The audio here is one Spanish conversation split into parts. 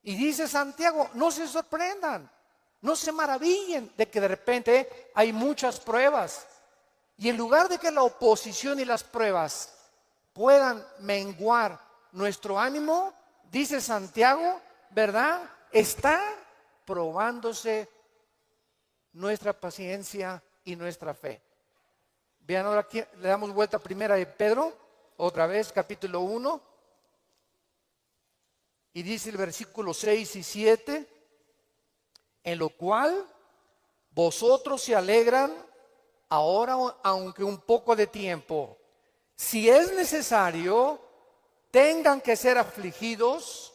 Y dice Santiago, no se sorprendan, no se maravillen de que de repente hay muchas pruebas. Y en lugar de que la oposición y las pruebas puedan menguar nuestro ánimo, dice Santiago, ¿verdad? Está probándose nuestra paciencia y nuestra fe. Vean ahora aquí, le damos vuelta a primera de Pedro, otra vez, capítulo 1. Y dice el versículo 6 y 7, en lo cual vosotros se alegran ahora, aunque un poco de tiempo, si es necesario, tengan que ser afligidos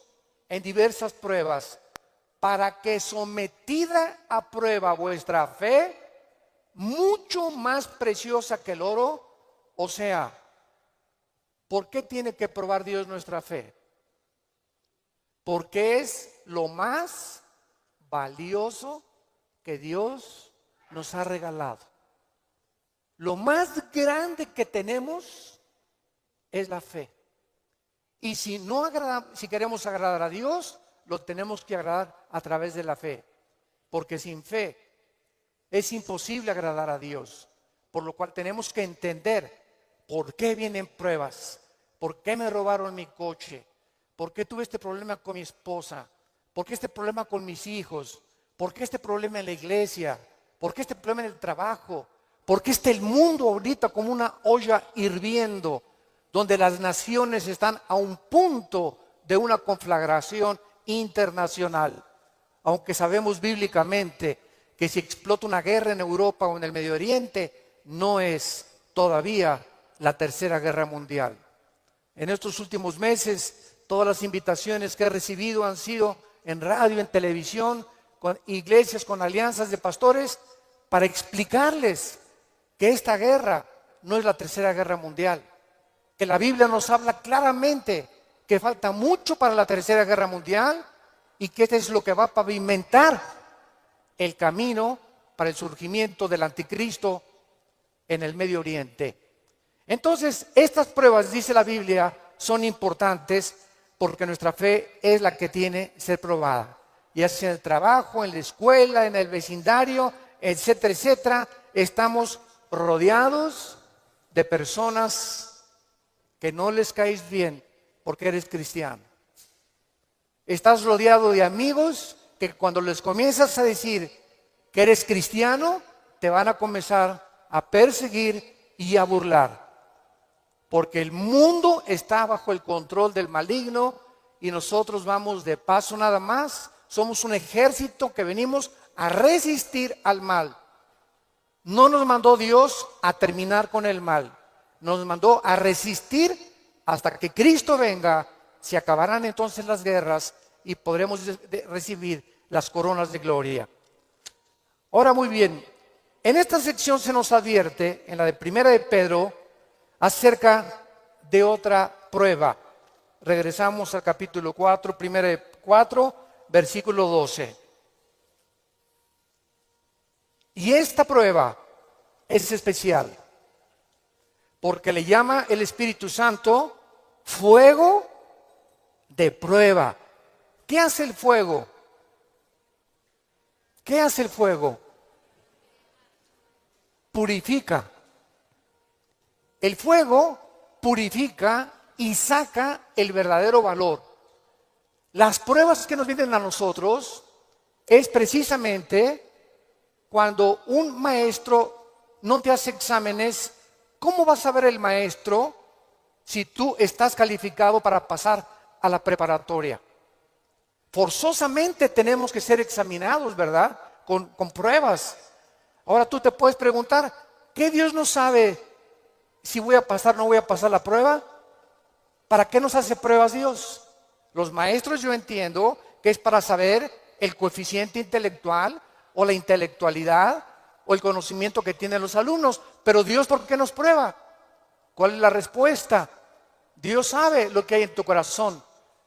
en diversas pruebas, para que sometida a prueba vuestra fe, mucho más preciosa que el oro, o sea, ¿por qué tiene que probar Dios nuestra fe? Porque es lo más valioso que Dios nos ha regalado. Lo más grande que tenemos es la fe. Y si queremos agradar a Dios, lo tenemos que agradar a través de la fe. Porque sin fe es imposible agradar a Dios. Por lo cual tenemos que entender por qué vienen pruebas, por qué me robaron mi coche, por qué tuve este problema con mi esposa, por qué este problema con mis hijos, por qué este problema en la iglesia, por qué este problema en el trabajo, por qué está el mundo ahorita como una olla hirviendo, donde las naciones están a un punto de una conflagración internacional. Aunque sabemos bíblicamente que si explota una guerra en Europa o en el Medio Oriente, no es todavía la tercera guerra mundial. En estos últimos meses, todas las invitaciones que he recibido han sido en radio, en televisión, con iglesias, con alianzas de pastores, para explicarles que esta guerra no es la tercera guerra mundial, que la Biblia nos habla claramente que falta mucho para la tercera guerra mundial y que este es lo que va a pavimentar el camino para el surgimiento del anticristo en el Medio Oriente. Entonces, estas pruebas, dice la Biblia, son importantes porque nuestra fe es la que tiene que ser probada. Ya sea en el trabajo, en la escuela, en el vecindario, etcétera, etcétera, estamos rodeados de personas que no les caes bien porque eres cristiano. Estás rodeado de amigos que cuando les comienzas a decir que eres cristiano, te van a comenzar a perseguir y a burlar. Porque el mundo está bajo el control del maligno y nosotros vamos de paso nada más. Somos un ejército que venimos a resistir al mal. No nos mandó Dios a terminar con el mal. Nos mandó a resistir hasta que Cristo venga. Se acabarán entonces las guerras y podremos recibir las coronas de gloria. Ahora muy bien, en esta sección se nos advierte, en la de primera de Pedro, acerca de otra prueba. Regresamos al capítulo 4, primera de 4, versículo 12. Y esta prueba es especial, porque le llama el Espíritu Santo fuego de prueba. ¿Qué hace el fuego? ¿Qué hace el fuego? Purifica. El fuego purifica y saca el verdadero valor. Las pruebas que nos vienen a nosotros es precisamente cuando un maestro no te hace exámenes. ¿Cómo va a saber el maestro si tú estás calificado para pasar a la preparatoria? Forzosamente tenemos que ser examinados, ¿verdad? Con pruebas. Ahora tú te puedes preguntar, ¿qué Dios no sabe si voy a pasar o no voy a pasar la prueba? ¿Para qué nos hace pruebas Dios? Los maestros, yo entiendo que es para saber el coeficiente intelectual o la intelectualidad o el conocimiento que tienen los alumnos. Pero Dios, ¿por qué nos prueba? ¿Cuál es la respuesta? Dios sabe lo que hay en tu corazón,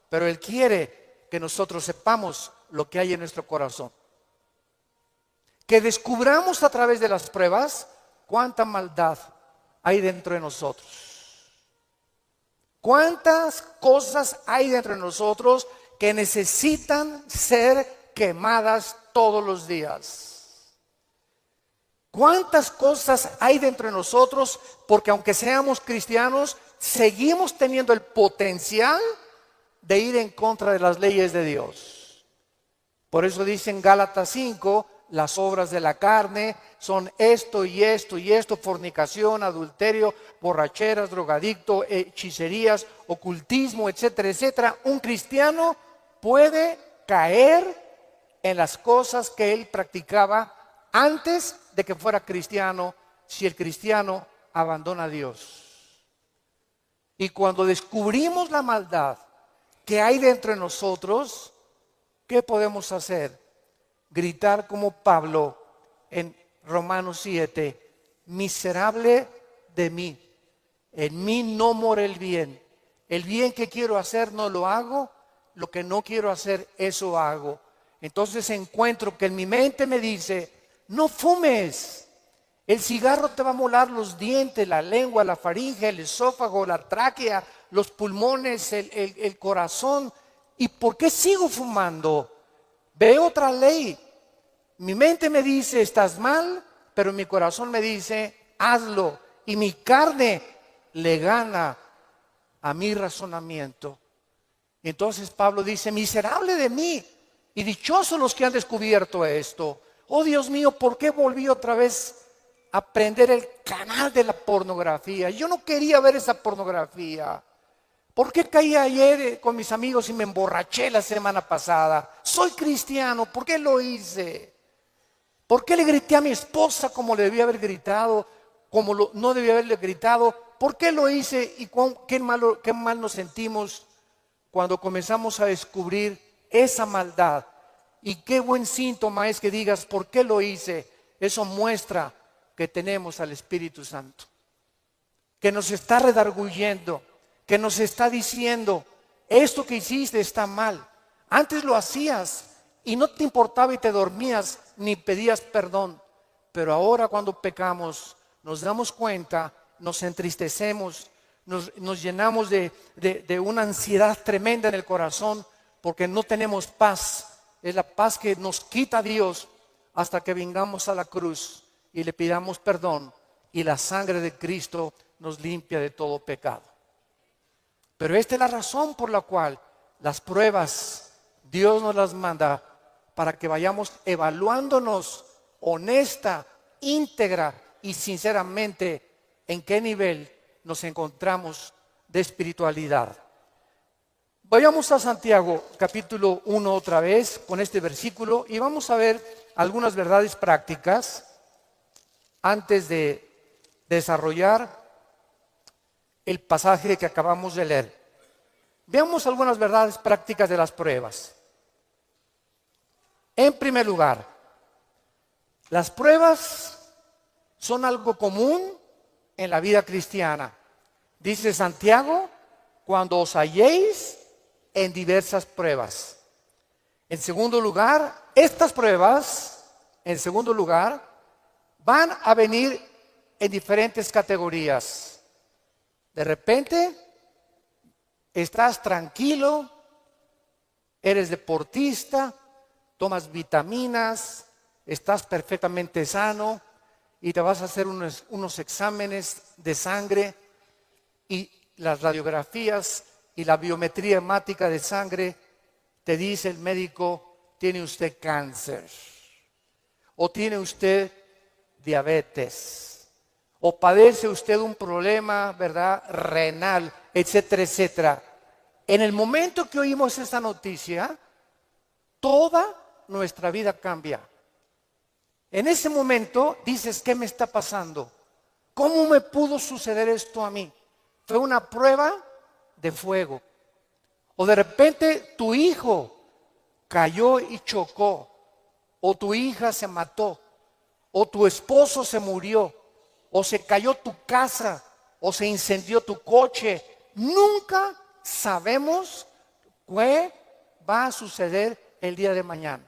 pero Él quiere que nosotros sepamos lo que hay en nuestro corazón. Que descubramos a través de las pruebas cuánta maldad hay dentro de nosotros. ¿Cuántas cosas hay dentro de nosotros que necesitan ser quemadas todos los días. ¿Cuántas cosas hay dentro de nosotros? Porque aunque seamos cristianos, seguimos teniendo el potencial de ir en contra de las leyes de Dios. Por eso dice en Gálatas 5, las obras de la carne son esto y esto y esto: fornicación, adulterio, borracheras, drogadicto, hechicerías, ocultismo, etcétera, etcétera. Un cristiano puede caer en las cosas que él practicaba antes de que fuera cristiano, si el cristiano abandona a Dios. Y cuando descubrimos la maldad que hay dentro de nosotros, ¿qué podemos hacer? Gritar como Pablo en Romanos 7: miserable de mí, en mí no mora el bien. El bien que quiero hacer no lo hago, lo que no quiero hacer, eso hago. Entonces encuentro que en mi mente me dice: no fumes. El cigarro te va a molar los dientes, la lengua, la faringe, el esófago, la tráquea, los pulmones, el corazón. ¿Y por qué sigo fumando? Veo otra ley. Mi mente me dice: estás mal, pero mi corazón me dice: hazlo. Y mi carne le gana a mi razonamiento. Y entonces Pablo dice: miserable de mí, y dichosos los que han descubierto esto. Oh Dios mío, ¿por qué volví otra vez a prender el canal de la pornografía? Yo no quería ver esa pornografía. ¿Por qué caí ayer con mis amigos y me emborraché la semana pasada? Soy cristiano, ¿por qué lo hice? ¿Por qué le grité a mi esposa como le debía haber gritado, como no debía haberle gritado? ¿Por qué lo hice? Y qué mal nos sentimos cuando comenzamos a descubrir esa maldad. Y qué buen síntoma es que digas: ¿por qué lo hice? Eso muestra que tenemos al Espíritu Santo, que nos está redarguyendo, que nos está diciendo: esto que hiciste está mal. Antes lo hacías y no te importaba y te dormías ni pedías perdón, pero ahora cuando pecamos nos damos cuenta, nos entristecemos, nos llenamos de una ansiedad tremenda en el corazón, porque no tenemos paz. Es la paz que nos quita Dios hasta que vengamos a la cruz y le pidamos perdón, y la sangre de Cristo nos limpia de todo pecado. Pero esta es la razón por la cual las pruebas Dios nos las manda, para que vayamos evaluándonos honesta, íntegra y sinceramente en qué nivel nos encontramos de espiritualidad. Vayamos a Santiago capítulo 1 otra vez con este versículo y vamos a ver algunas verdades prácticas antes de desarrollar el pasaje que acabamos de leer. Veamos algunas verdades prácticas de las pruebas. En primer lugar, las pruebas son algo común en la vida cristiana. Dice Santiago: cuando os halléis en diversas pruebas. En segundo lugar, estas pruebas, en segundo lugar, van a venir en diferentes categorías. De repente, estás tranquilo, eres deportista, tomas vitaminas, estás perfectamente sano y te vas a hacer unos exámenes de sangre, y las radiografías y la biometría hemática de sangre te dice el médico: tiene usted cáncer, o tiene usted diabetes, o padece usted un problema, ¿verdad?, renal, etcétera, etcétera. En el momento que oímos esta noticia, toda nuestra vida cambia. En ese momento dices: ¿qué me está pasando? ¿Cómo me pudo suceder esto a mí? Fue una prueba de fuego. O de repente tu hijo cayó y chocó, o tu hija se mató, o tu esposo se murió, o se cayó tu casa, o se incendió tu coche. Nunca sabemos qué va a suceder el día de mañana.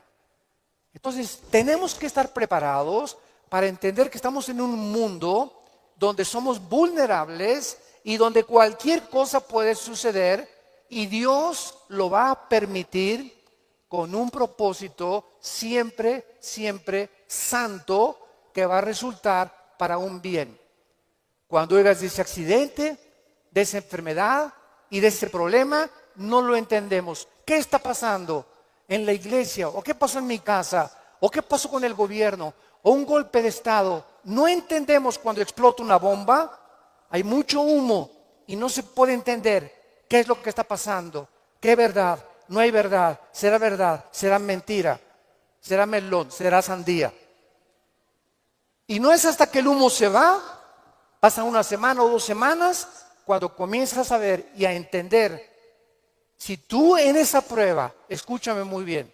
Entonces tenemos que estar preparados para entender que estamos en un mundo donde somos vulnerables y donde cualquier cosa puede suceder, Y Dios lo va a permitir con un propósito siempre, siempre santo que va a resultar para un bien. Cuando oigas de ese accidente, de esa enfermedad y de ese problema, no lo entendemos. ¿Qué está pasando en la iglesia? ¿O qué pasó en mi casa? ¿O qué pasó con el gobierno? ¿O un golpe de estado? No entendemos cuando explota una bomba. Hay mucho humo y no se puede entender qué es lo que está pasando. ¿Qué es verdad? No hay verdad. ¿Será mentira? ¿Será melón? ¿Será sandía? Y no es hasta que el humo se va, pasa una semana o 2 semanas, cuando comienzas a ver y a entender. Si tú en esa prueba, escúchame muy bien,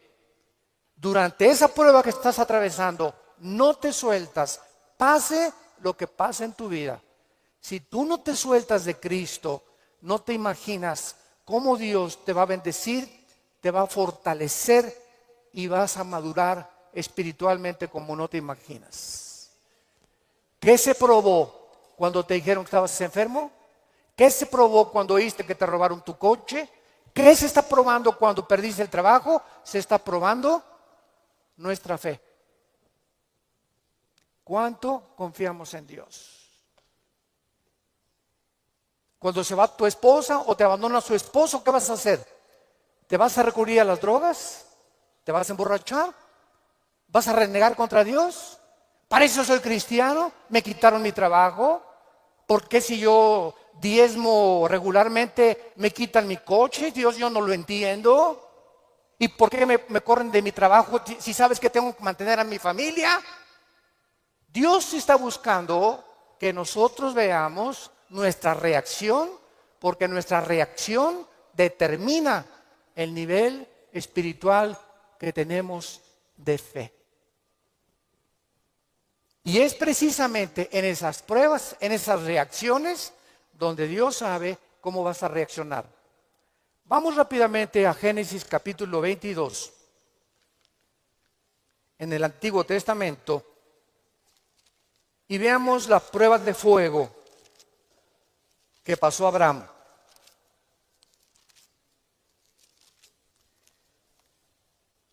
durante esa prueba que estás atravesando, no te sueltas, pase lo que pase en tu vida. Si tú no te sueltas de Cristo, no te imaginas cómo Dios te va a bendecir, te va a fortalecer y vas a madurar espiritualmente como no te imaginas. ¿Qué se probó cuando te dijeron que estabas enfermo? ¿Qué se probó cuando oíste que te robaron tu coche? ¿Qué se está probando cuando perdiste el trabajo? Se está probando nuestra fe. ¿Cuánto confiamos en Dios? Cuando se va tu esposa o te abandona su esposo, ¿qué vas a hacer? ¿Te vas a recurrir a las drogas? ¿Te vas a emborrachar? ¿Vas a renegar contra Dios? ¿Para eso soy cristiano? ¿Me quitaron mi trabajo? ¿Por qué si yo diezmo regularmente me quitan mi coche? Dios, yo no lo entiendo. ¿Y por qué me corren de mi trabajo si sabes que tengo que mantener a mi familia? Dios está buscando que nosotros veamos nuestra reacción, porque nuestra reacción determina el nivel espiritual que tenemos de fe. Y es precisamente en esas pruebas, en esas reacciones, donde Dios sabe cómo vas a reaccionar. Vamos rápidamente a Génesis capítulo 22. En el Antiguo Testamento. Y veamos las pruebas de fuego que pasó Abraham.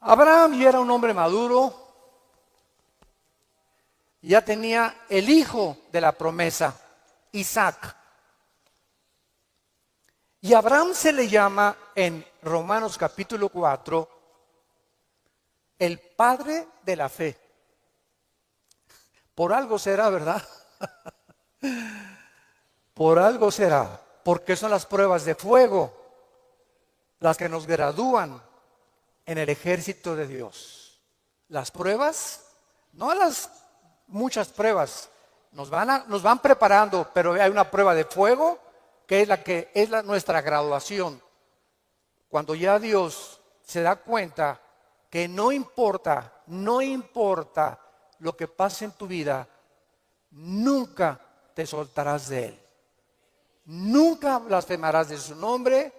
Abraham ya era un hombre maduro. Ya tenía el hijo de la promesa, Isaac. Y a Abraham se le llama en Romanos capítulo 4 el padre de la fe. Por algo será, ¿verdad? Por algo será, porque son las pruebas de fuego las que nos gradúan en el ejército de Dios. Las pruebas, no las muchas pruebas, nos van preparando, pero hay una prueba de fuego que es nuestra graduación. Cuando ya Dios se da cuenta que no importa lo que pase en tu vida, nunca te soltarás de Él. Nunca blasfemarás de su nombre,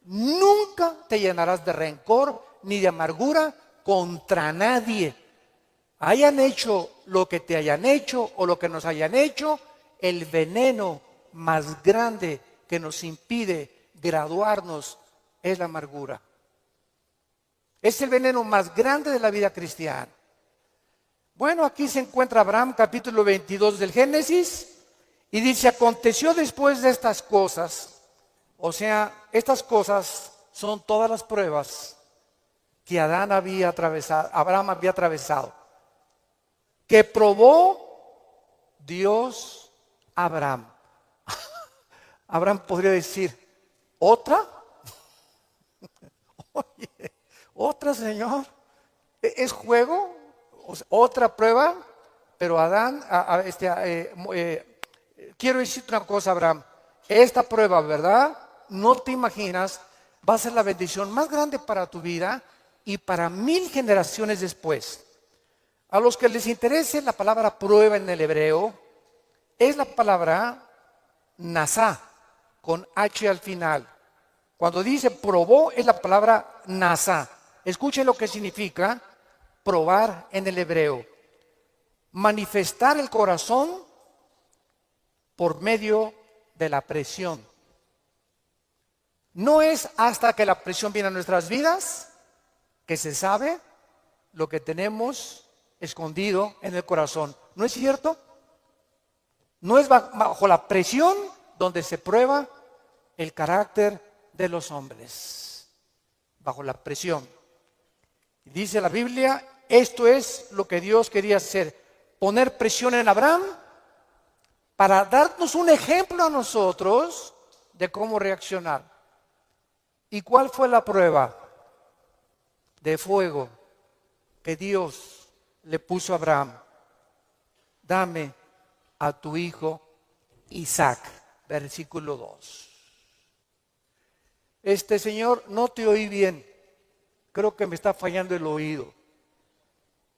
nunca te llenarás de rencor ni de amargura contra nadie. Hayan hecho lo que te hayan hecho o lo que nos hayan hecho, el veneno más grande que nos impide graduarnos es la amargura. Es el veneno más grande de la vida cristiana. Bueno, aquí se encuentra Abraham, capítulo 22 del Génesis, y dice: aconteció después de estas cosas, o sea, estas cosas son todas las pruebas que Abraham había atravesado, que probó Dios a Abraham. Abraham podría decir: ¿otra? Oye, ¿otra, Señor? ¿Es juego? ¿Otra prueba? Pero Adán, quiero decirte una cosa, Abraham. Esta prueba, ¿verdad? No te imaginas, va a ser la bendición más grande para tu vida y para 1000 generaciones después. A los que les interese la palabra prueba en el hebreo, es la palabra nasá, con H al final. Cuando dice probó, es la palabra nasá. Escuchen lo que significa probar en el hebreo: manifestar el corazón por medio de la presión. No es hasta que la presión viene a nuestras vidas que se sabe lo que tenemos escondido en el corazón. ¿No es cierto? No es bajo la presión donde se prueba el carácter de los hombres. Bajo la presión. Dice la Biblia, esto es lo que Dios quería hacer, poner presión en Abraham para darnos un ejemplo a nosotros de cómo reaccionar. ¿Y cuál fue la prueba de fuego que Dios le puso a Abraham? Dame a tu hijo Isaac, versículo 2. Señor, no te oí bien. Creo que me está fallando el oído.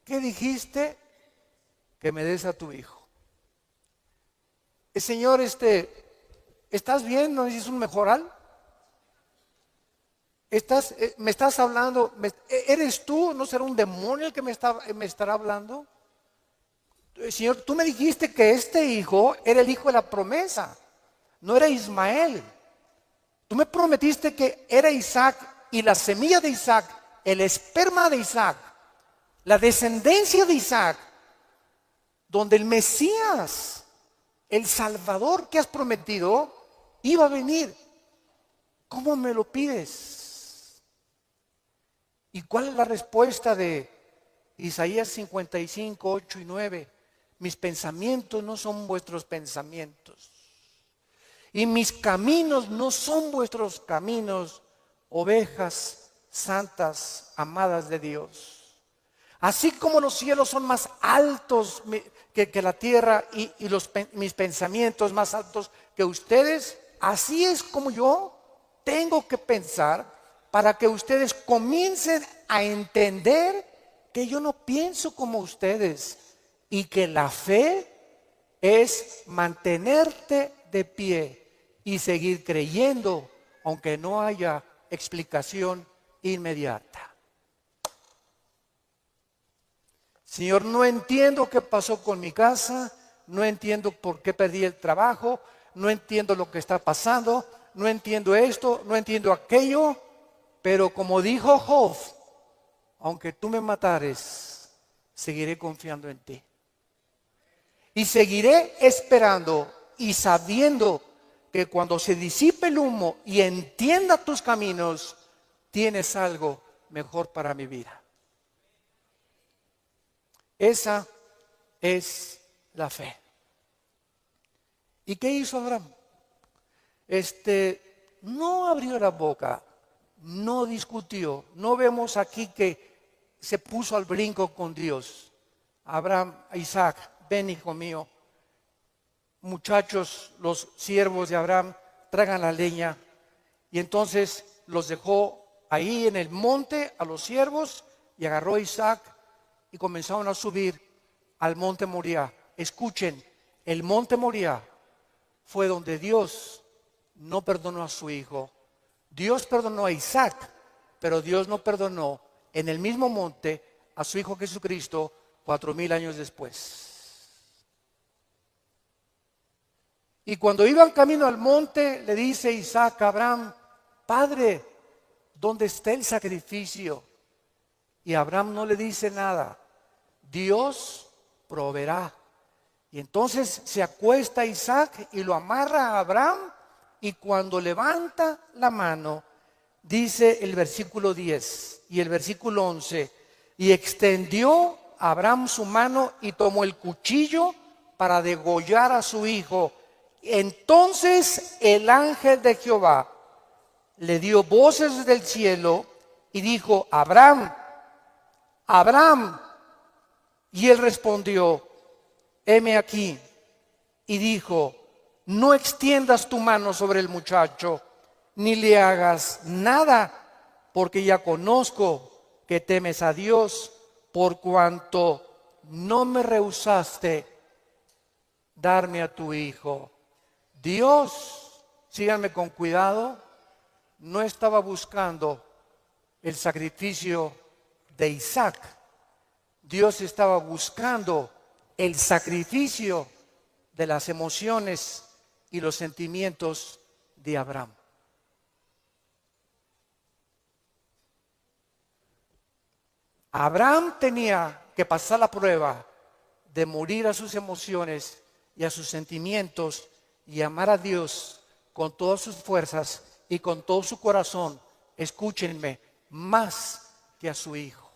¿Qué dijiste? Que me des a tu hijo. Señor, ¿estás bien? ¿No necesitas un mejoral? ¿Me estás hablando? ¿Eres tú? ¿No será un demonio el que me estará hablando? Señor, tú me dijiste que este hijo era el hijo de la promesa, no era Ismael. Tú me prometiste que era Isaac y la semilla de Isaac, el esperma de Isaac, la descendencia de Isaac, donde el Mesías, el Salvador que has prometido, iba a venir. ¿Cómo me lo pides? ¿Y cuál es la respuesta de Isaías 55, 8 y 9? Mis pensamientos no son vuestros pensamientos, y mis caminos no son vuestros caminos, ovejas santas, amadas de Dios. Así como los cielos son más altos que la tierra y mis pensamientos más altos que ustedes, así es como yo tengo que pensar para que ustedes comiencen a entender que yo no pienso como ustedes y que la fe es mantenerte de pie y seguir creyendo aunque no haya explicación inmediata. Señor, no entiendo qué pasó con mi casa, no entiendo por qué perdí el trabajo, no entiendo lo que está pasando, no entiendo esto, no entiendo aquello, pero como dijo Job, aunque tú me matares, seguiré confiando en ti. Y seguiré esperando y sabiendo que cuando se disipe el humo y entienda tus caminos, tienes algo mejor para mi vida. Esa es la fe. ¿Y qué hizo Abraham? No abrió la boca, no discutió. No vemos aquí que se puso al brinco con Dios. Abraham, Isaac, ven hijo mío. Muchachos, los siervos de Abraham, traigan la leña. Y entonces los dejó ahí en el monte a los siervos y agarró a Isaac y comenzaron a subir al monte Moriah. Escuchen, el monte Moriah fue donde Dios no perdonó a su hijo. Dios perdonó a Isaac, pero Dios no perdonó en el mismo monte a su hijo Jesucristo 4000 años después. Y cuando iban camino al monte, le dice Isaac a Abraham: Padre, ¿dónde está el sacrificio? Y Abraham no le dice nada. Dios proveerá. Y entonces se acuesta Isaac y lo amarra a Abraham, y cuando levanta la mano, dice el versículo 10 y el versículo 11, y extendió Abraham su mano y tomó el cuchillo para degollar a su hijo. Entonces el ángel de Jehová le dio voces del cielo y dijo: Abraham, Abraham. Y él respondió: heme aquí. Y dijo: no extiendas tu mano sobre el muchacho, ni le hagas nada, porque ya conozco que temes a Dios, por cuanto no me rehusaste darme a tu hijo. Dios, síganme con cuidado, no estaba buscando el sacrificio de Isaac. Dios estaba buscando el sacrificio de las emociones y los sentimientos de Abraham. Abraham tenía que pasar la prueba de morir a sus emociones y a sus sentimientos y amar a Dios con todas sus fuerzas y con todo su corazón, escúchenme, más que a su hijo.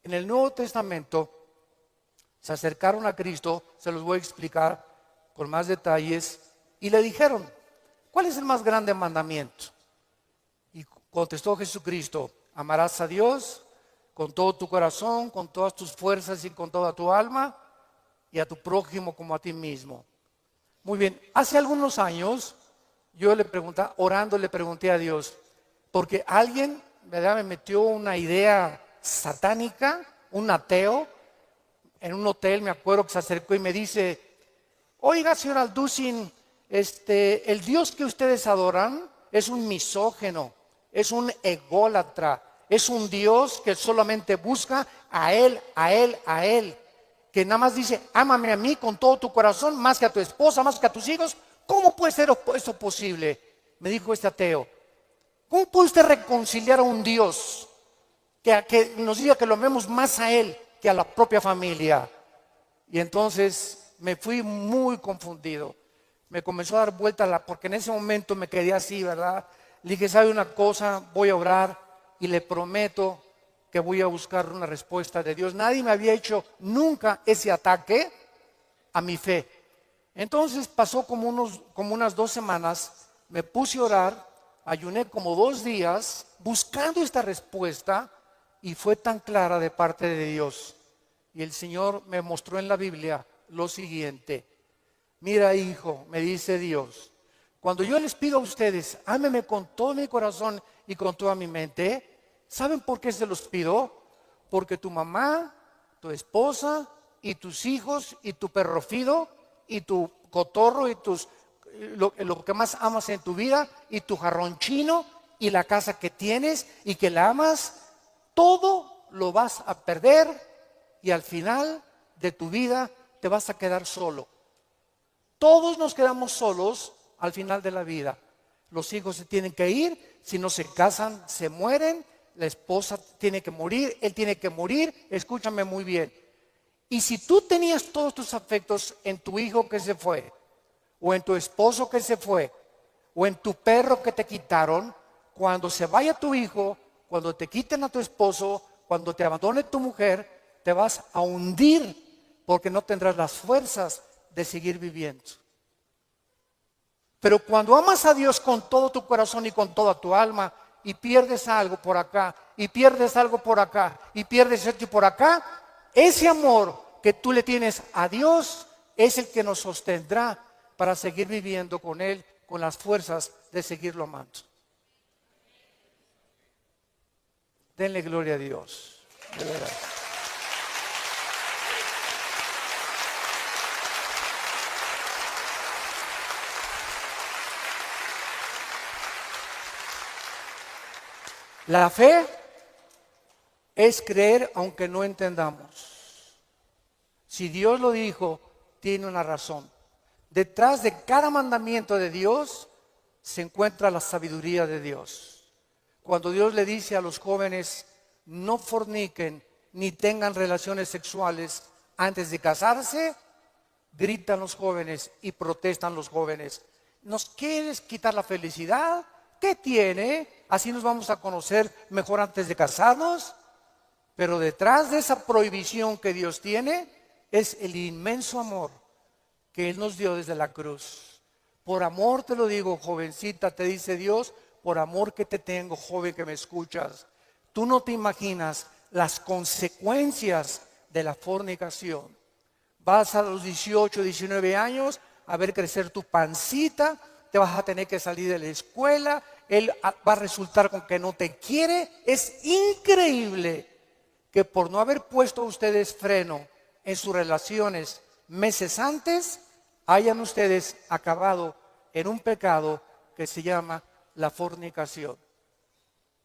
En el Nuevo Testamento se acercaron a Cristo, se los voy a explicar con más detalles, y le dijeron, ¿cuál es el más grande mandamiento? Y contestó Jesucristo, amarás a Dios con todo tu corazón, con todas tus fuerzas y con toda tu alma, y a tu prójimo como a ti mismo. Muy bien, hace algunos años yo orando le pregunté a Dios, porque alguien, ¿verdad?, me metió una idea satánica, un ateo, en un hotel, me acuerdo que se acercó y me dice, oiga, señor Alducin, el Dios que ustedes adoran es un misógino, es un ególatra, es un Dios que solamente busca a Él, a Él, a Él, que nada más dice, ámame a mí con todo tu corazón, más que a tu esposa, más que a tus hijos. ¿Cómo puede ser eso posible? Me dijo este ateo. ¿Cómo puede usted reconciliar a un Dios que nos diga que lo amemos más a Él que a la propia familia? Y entonces me fui muy confundido. Me comenzó a dar vuelta porque en ese momento me quedé así, ¿verdad? Le dije, ¿sabe una cosa? Voy a orar y le prometo que voy a buscar una respuesta de Dios. Nadie me había hecho nunca ese ataque a mi fe. Entonces pasó como unas 2 semanas, me puse a orar, ayuné como 2 días buscando esta respuesta y fue tan clara de parte de Dios. Y el Señor me mostró en la Biblia lo siguiente. Mira, hijo, me dice Dios, cuando yo les pido a ustedes, ámenme con todo mi corazón y con toda mi mente, ¿saben por qué se los pido? Porque tu mamá, tu esposa y tus hijos y tu perro Fido y tu cotorro y lo que más amas en tu vida y tu jarrón chino y la casa que tienes y que la amas, todo lo vas a perder y al final de tu vida te vas a quedar solo. Todos nos quedamos solos al final de la vida. Los hijos se tienen que ir, si no se casan, se mueren, la esposa tiene que morir, él tiene que morir, escúchame muy bien. Y si tú tenías todos tus afectos en tu hijo que se fue, o en tu esposo que se fue, o en tu perro que te quitaron, cuando se vaya tu hijo, cuando te quiten a tu esposo, cuando te abandone tu mujer, te vas a hundir porque no tendrás las fuerzas de seguir viviendo. Pero cuando amas a Dios con todo tu corazón y con toda tu alma y pierdes algo por acá y pierdes algo por acá y pierdes esto por acá, ese amor que tú le tienes a Dios es el que nos sostendrá para seguir viviendo con Él, con las fuerzas de seguirlo amando. Denle gloria a Dios. De verdad. La fe es creer aunque no entendamos. Si Dios lo dijo, tiene una razón. Detrás de cada mandamiento de Dios se encuentra la sabiduría de Dios. Cuando Dios le dice a los jóvenes, no forniquen ni tengan relaciones sexuales antes de casarse, gritan los jóvenes y protestan los jóvenes. ¿Nos quieres quitar la felicidad? ¿Qué tiene? Así nos vamos a conocer mejor antes de casarnos. Pero detrás de esa prohibición que Dios tiene es el inmenso amor que Él nos dio desde la cruz. Por amor te lo digo, jovencita, te dice Dios, por amor que te tengo, joven que me escuchas. Tú no te imaginas las consecuencias de la fornicación. Vas a los 18, 19 años a ver crecer tu pancita, te vas a tener que salir de la escuela, él va a resultar con que no te quiere. Es increíble que por no haber puesto a ustedes freno en sus relaciones meses antes, hayan ustedes acabado en un pecado que se llama la fornicación.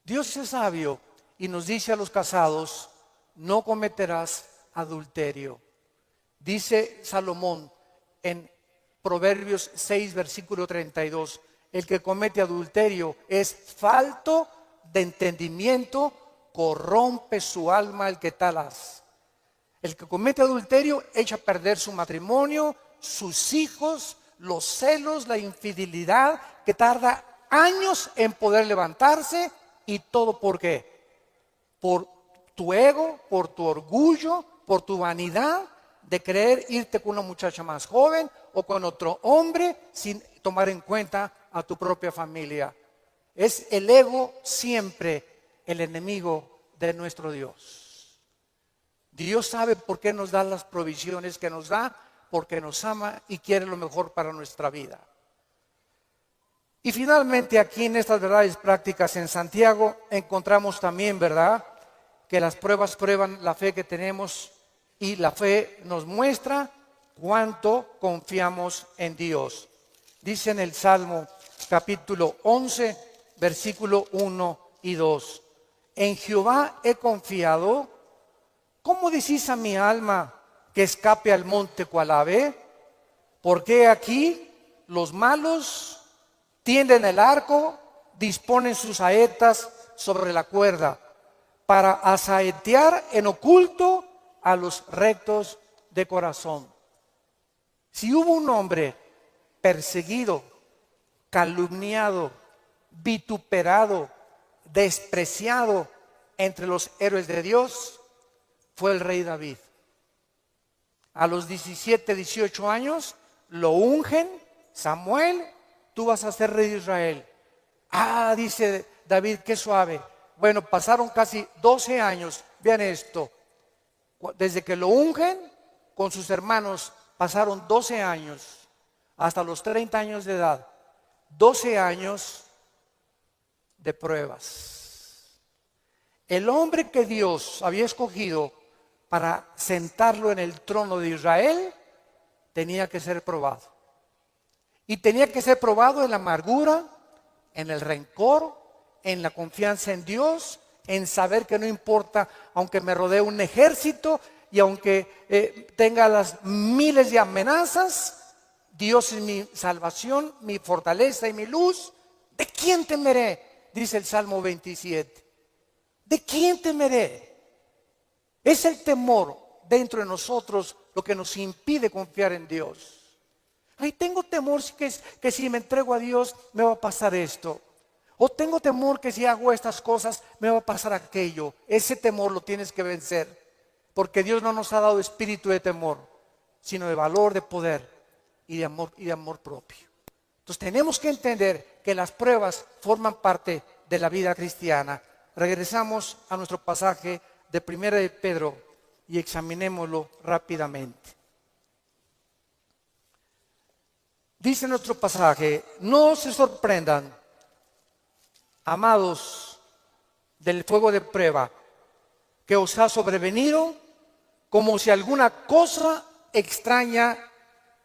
Dios es sabio y nos dice a los casados, no cometerás adulterio. Dice Salomón en Proverbios 6, versículo 32, El que comete adulterio es falto de entendimiento, corrompe su alma el que tal hace. El que comete adulterio echa a perder su matrimonio, sus hijos, los celos, la infidelidad, que tarda años en poder levantarse. ¿Y todo por qué? Por tu ego, por tu orgullo, por tu vanidad de querer irte con una muchacha más joven o con otro hombre sin tomar en cuenta a tu propia familia. Es el ego siempre el enemigo de nuestro Dios. Dios sabe por qué nos da las provisiones que nos da, porque nos ama y quiere lo mejor para nuestra vida. Y finalmente aquí en estas verdades prácticas en Santiago encontramos también, ¿verdad?, que las pruebas prueban la fe que tenemos y la fe nos muestra cuánto confiamos en Dios. Dice en el Salmo capítulo 11, versículo 1 y 2. En Jehová he confiado. ¿Cómo decís a mi alma que escape al monte cual ave? Porque aquí los malos tienden el arco, disponen sus saetas sobre la cuerda, para asaetear en oculto a los rectos de corazón. Si hubo un hombre perseguido, calumniado, vituperado, despreciado entre los héroes de Dios, fue el rey David. A los 17, 18 años lo ungen, Samuel, tú vas a ser rey de Israel. Ah, dice David, qué suave. Bueno, pasaron casi 12 años, vean esto, desde que lo ungen con sus hermanos, pasaron 12 años, hasta los 30 años de edad, 12 años de pruebas. El hombre que Dios había escogido para sentarlo en el trono de Israel, tenía que ser probado. Y tenía que ser probado en la amargura, en el rencor, en la confianza en Dios, en saber que no importa, aunque me rodee un ejército y aunque tenga las miles de amenazas, Dios es mi salvación, mi fortaleza y mi luz. ¿De quién temeré? Dice el Salmo 27. ¿De quién temeré? Es el temor dentro de nosotros lo que nos impide confiar en Dios. Ay, tengo temor que si me entrego a Dios me va a pasar esto. O tengo temor que si hago estas cosas me va a pasar aquello. Ese temor lo tienes que vencer. Porque Dios no nos ha dado espíritu de temor, sino de valor, de poder y de amor propio. Entonces tenemos que entender que las pruebas forman parte de la vida cristiana. Regresamos a nuestro pasaje de 1 de Pedro y examinémoslo rápidamente. Dice nuestro pasaje: no se sorprendan, amados, del fuego de prueba que os ha sobrevenido, como si alguna cosa extraña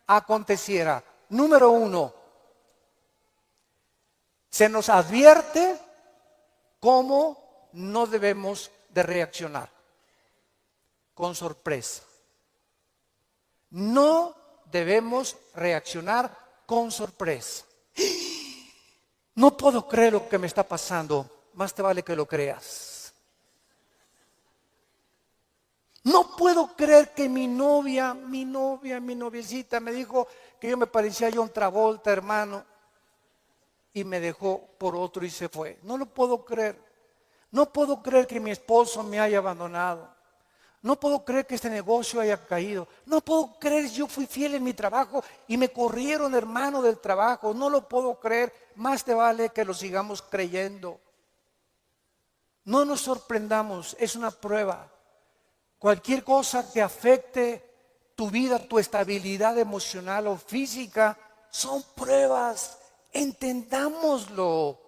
aconteciera. Número 1, se nos advierte cómo no debemos de reaccionar: con sorpresa. No debemos reaccionar con sorpresa. No puedo creer lo que me está pasando. Más te vale que lo creas. No puedo creer que mi noviecita me dijo que yo me parecía a John Travolta, hermano, y me dejó por otro y se fue. No lo puedo creer. No puedo creer que mi esposo me haya abandonado. No puedo creer que este negocio haya caído. No puedo creer, yo fui fiel en mi trabajo y me corrieron, hermano, del trabajo. No lo puedo creer. Más te vale que lo sigamos creyendo. No nos sorprendamos, es una prueba. Cualquier cosa que afecte tu vida, tu estabilidad emocional o física, son pruebas. Entendámoslo.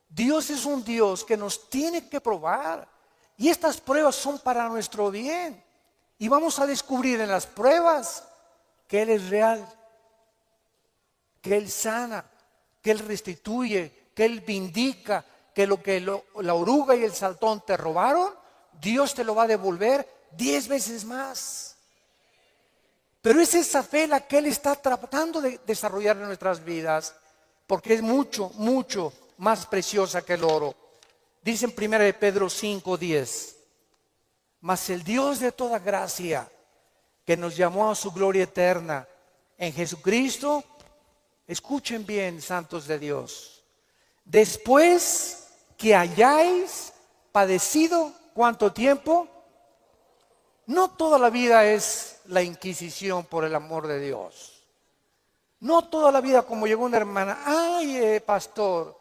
Dios es un Dios que nos tiene que probar. Y estas pruebas son para nuestro bien. Y vamos a descubrir en las pruebas que Él es real, que Él sana, que Él restituye, que Él vindica, que la oruga y el saltón te robaron, Dios te lo va a devolver 10 veces más. Pero es esa fe la que Él está tratando de desarrollar en nuestras vidas. porque es mucho, mucho más preciosa que el oro. Dice en 1 de Pedro 5:10, mas el Dios de toda gracia, que nos llamó a su gloria eterna en Jesucristo, escuchen bien, santos de Dios, después que hayáis padecido, ¿cuánto tiempo? No toda la vida es la Inquisición por el amor de Dios. No toda la vida como llegó una hermana, ay, pastor,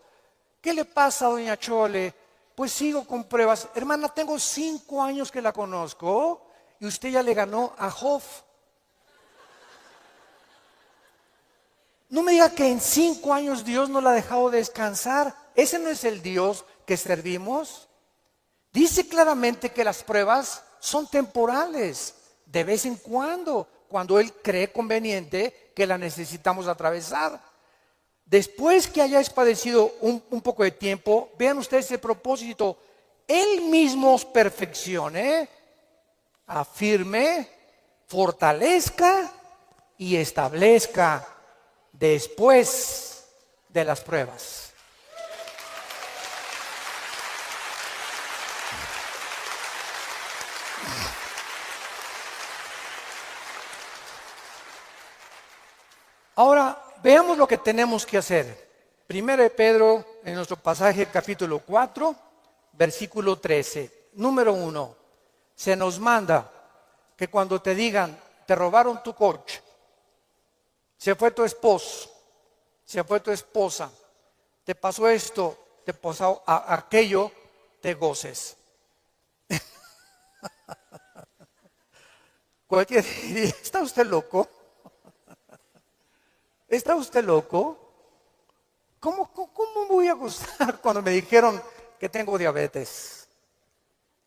¿qué le pasa a doña Chole? Pues sigo con pruebas. Hermana, tengo 5 años que la conozco y usted ya le ganó a Job. No me diga que en 5 años Dios no la ha dejado descansar. Ese no es el Dios que servimos. Dice claramente que las pruebas son temporales, de vez en cuando Él cree conveniente que la necesitamos atravesar. Después que hayáis padecido un poco de tiempo, vean ustedes el propósito, Él mismo os perfeccione, afirme, fortalezca y establezca después de las pruebas. Ahora, veamos lo que tenemos que hacer. Primero de Pedro, en nuestro pasaje capítulo 4, versículo 13. Número 1, se nos manda que cuando te digan, te robaron tu coche, se fue tu esposo, se fue tu esposa, te pasó esto, te pasó aquello, te goces. Cualquiera diría, ¿está usted loco? ¿Está usted loco? ¿Cómo me voy a gozar cuando me dijeron que tengo diabetes?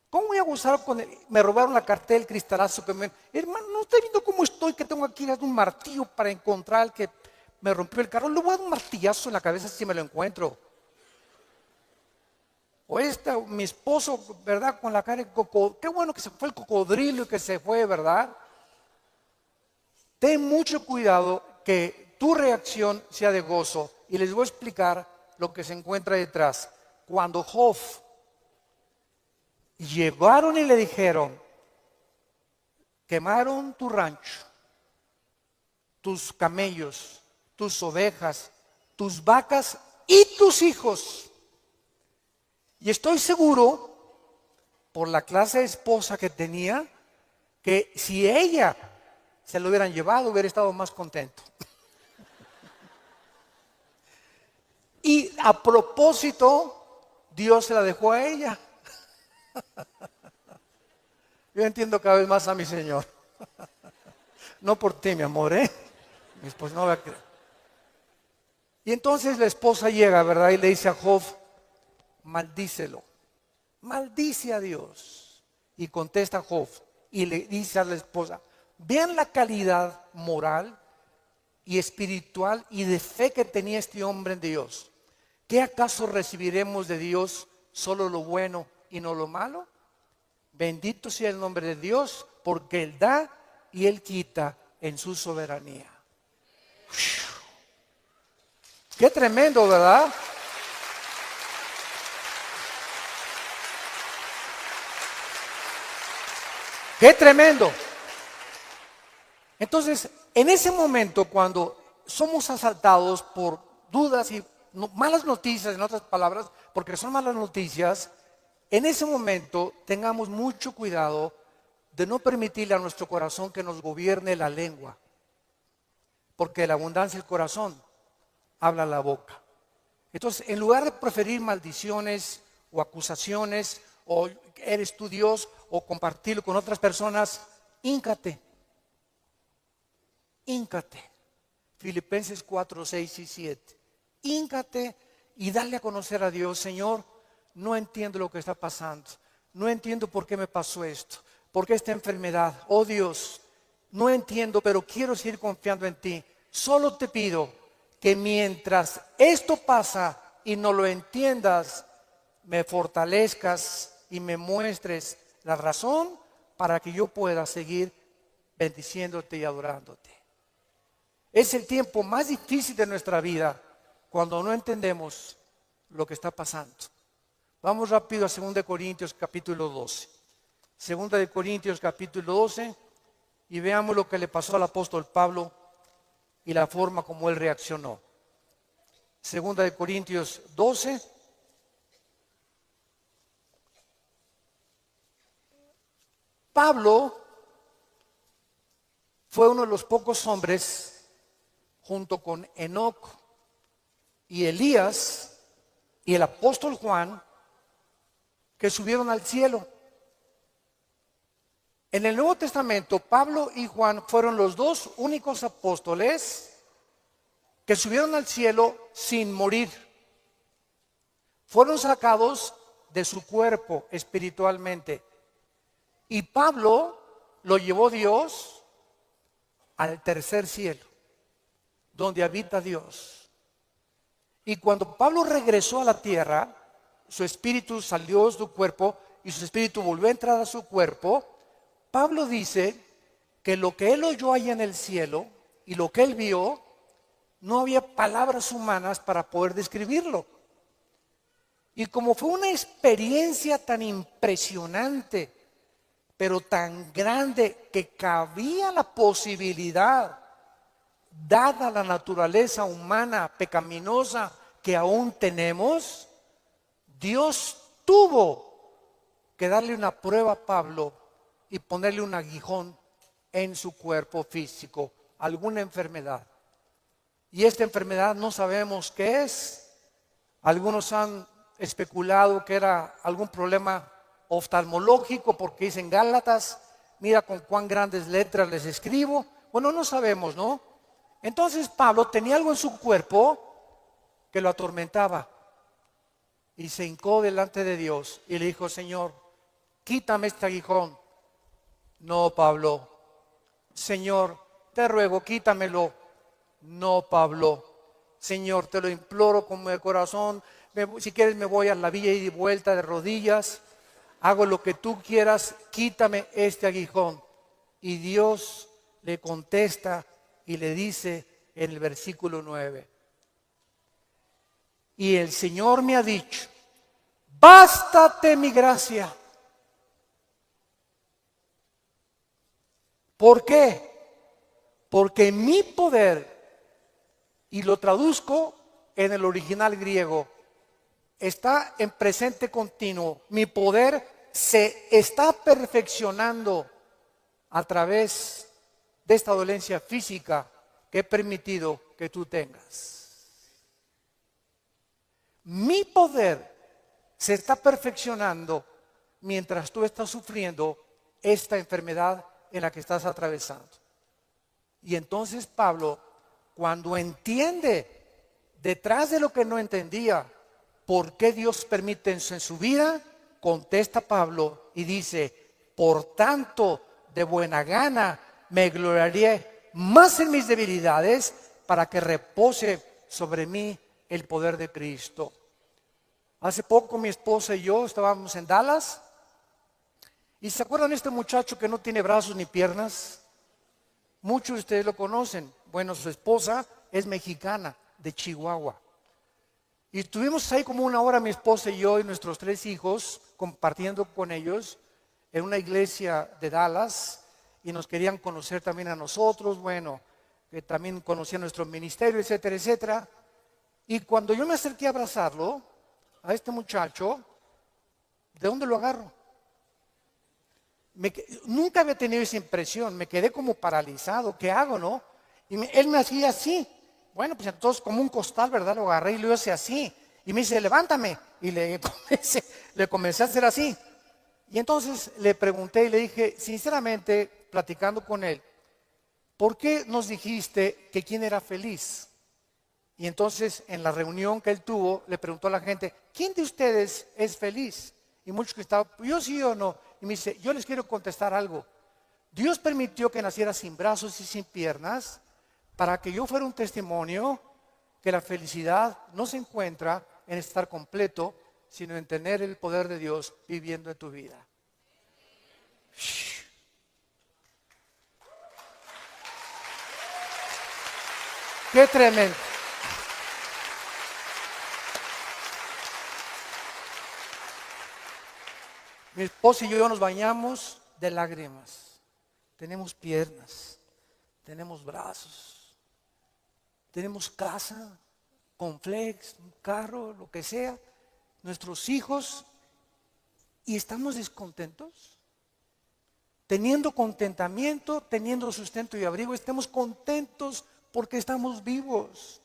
¿Cómo voy a gozar cuando me robaron la cartera, el cristalazo que me... Hermano, ¿no está viendo cómo estoy? Que tengo aquí un martillo para encontrar al que me rompió el carro. Le voy a dar un martillazo en la cabeza si me lo encuentro. O mi esposo, ¿verdad? Con la cara de cocodrilo. Qué bueno que se fue el cocodrilo y que se fue, ¿verdad? Ten mucho cuidado que tu reacción sea de gozo. Y les voy a explicar lo que se encuentra detrás. Cuando Job llegaron y le dijeron, quemaron tu rancho, tus camellos, tus ovejas, tus vacas y tus hijos. Y estoy seguro, por la clase de esposa que tenía, que si ella se lo hubieran llevado, hubiera estado más contento. Y a propósito, Dios se la dejó a ella. Yo entiendo cada vez más a mi Señor. No por ti, mi amor, ¿eh? Mi esposa no va a creer. Y entonces la esposa llega, ¿verdad? Y le dice a Job, maldícelo. Maldice a Dios. Y contesta Job y le dice a la esposa, vean la calidad moral y espiritual y de fe que tenía este hombre en Dios. ¿Qué acaso recibiremos de Dios solo lo bueno y no lo malo? Bendito sea el nombre de Dios, porque Él da y Él quita en su soberanía. Qué tremendo, ¿verdad? Qué tremendo. Entonces, en ese momento, cuando somos asaltados por dudas y malas noticias, en otras palabras, porque son malas noticias, en ese momento tengamos mucho cuidado de no permitirle a nuestro corazón que nos gobierne la lengua, porque la abundancia del corazón habla la boca. Entonces, en lugar de preferir maldiciones o acusaciones, o eres tú Dios, o compartirlo con otras personas, híncate. Filipenses 4, 6 y 7. Híncate y dale a conocer a Dios, Señor, no entiendo lo que está pasando, no entiendo por qué me pasó esto, por qué esta enfermedad, oh Dios, no entiendo, pero quiero seguir confiando en ti. Solo te pido que mientras esto pasa y no lo entiendas, me fortalezcas y me muestres la razón para que yo pueda seguir bendiciéndote y adorándote. Es el tiempo más difícil de nuestra vida cuando no entendemos lo que está pasando. Vamos rápido a 2 Corintios capítulo 12. 2 Corintios capítulo 12 y veamos lo que le pasó al apóstol Pablo y la forma como él reaccionó. 2 Corintios 12. Pablo fue uno de los pocos hombres, junto con Enoc y Elías y el apóstol Juan, que subieron al cielo. En el Nuevo Testamento, Pablo y Juan fueron los dos únicos apóstoles que subieron al cielo sin morir. Fueron sacados de su cuerpo espiritualmente. Y Pablo lo llevó Dios al tercer cielo, donde habita Dios. Y cuando Pablo regresó a la tierra, su espíritu salió de su cuerpo y su espíritu volvió a entrar a su cuerpo. Pablo dice que lo que él oyó allá en el cielo y lo que él vio, no había palabras humanas para poder describirlo. Y como fue una experiencia tan impresionante, pero tan grande, que cabía la posibilidad, dada la naturaleza humana pecaminosa que aún tenemos, Dios tuvo que darle una prueba a Pablo y ponerle un aguijón en su cuerpo físico, alguna enfermedad. Y esta enfermedad no sabemos qué es. Algunos han especulado que era algún problema oftalmológico, porque dicen Gálatas, mira con cuán grandes letras les escribo. Bueno, no sabemos, ¿no? Entonces Pablo tenía algo en su cuerpo que lo atormentaba y se hincó delante de Dios y le dijo: Señor, quítame este aguijón. No, Pablo. Señor, te ruego, quítamelo. No, Pablo. Señor, te lo imploro con mi corazón. Si quieres me voy a la villa y de vuelta de rodillas. Hago lo que tú quieras, quítame este aguijón. Y Dios le contesta y le dice en el versículo 9: y el Señor me ha dicho, bástate mi gracia. ¿Por qué? Porque mi poder, y lo traduzco en el original griego, está en presente continuo. Mi poder se está perfeccionando a través de esta dolencia física que he permitido que tú tengas. Mi poder se está perfeccionando mientras tú estás sufriendo esta enfermedad en la que estás atravesando. Y entonces Pablo, cuando entiende detrás de lo que no entendía, ¿por qué Dios permite en su vida? Contesta Pablo y dice: por tanto, de buena gana me gloriaré más en mis debilidades, para que repose sobre mí el poder de Cristo. Hace poco mi esposa y yo estábamos en Dallas, y ¿se acuerdan de este muchacho que no tiene brazos ni piernas? Muchos de ustedes lo conocen. Bueno, su esposa es mexicana, de Chihuahua. Y estuvimos ahí como una hora, mi esposa y yo y nuestros 3 hijos, compartiendo con ellos en una iglesia de Dallas, y nos querían conocer también a nosotros, bueno, que también conocían nuestro ministerio, etcétera, etcétera. Y cuando yo me acerqué a abrazarlo, a este muchacho, ¿de dónde lo agarro? Nunca había tenido esa impresión, me quedé como paralizado. ¿Qué hago, no? Y él me hacía así. Bueno, pues entonces como un costal, ¿verdad? Lo agarré y lo hice así. Y me dice: levántame. Y le comencé a hacer así. Y entonces le pregunté y le dije, sinceramente, platicando con él, ¿por qué nos dijiste que quién era feliz? Y entonces en la reunión que él tuvo, le preguntó a la gente: ¿quién de ustedes es feliz? Y muchos que estaban: yo sí o no. Y me dice: yo les quiero contestar algo. Dios permitió que naciera sin brazos y sin piernas para que yo fuera un testimonio que la felicidad no se encuentra en estar completo, sino en tener el poder de Dios viviendo en tu vida. ¡Qué tremendo! Mi esposa y yo nos bañamos de lágrimas. Tenemos piernas, tenemos brazos, tenemos casa, complex, un carro, lo que sea, nuestros hijos, y estamos descontentos. Teniendo contentamiento, teniendo sustento y abrigo, estamos contentos porque estamos vivos.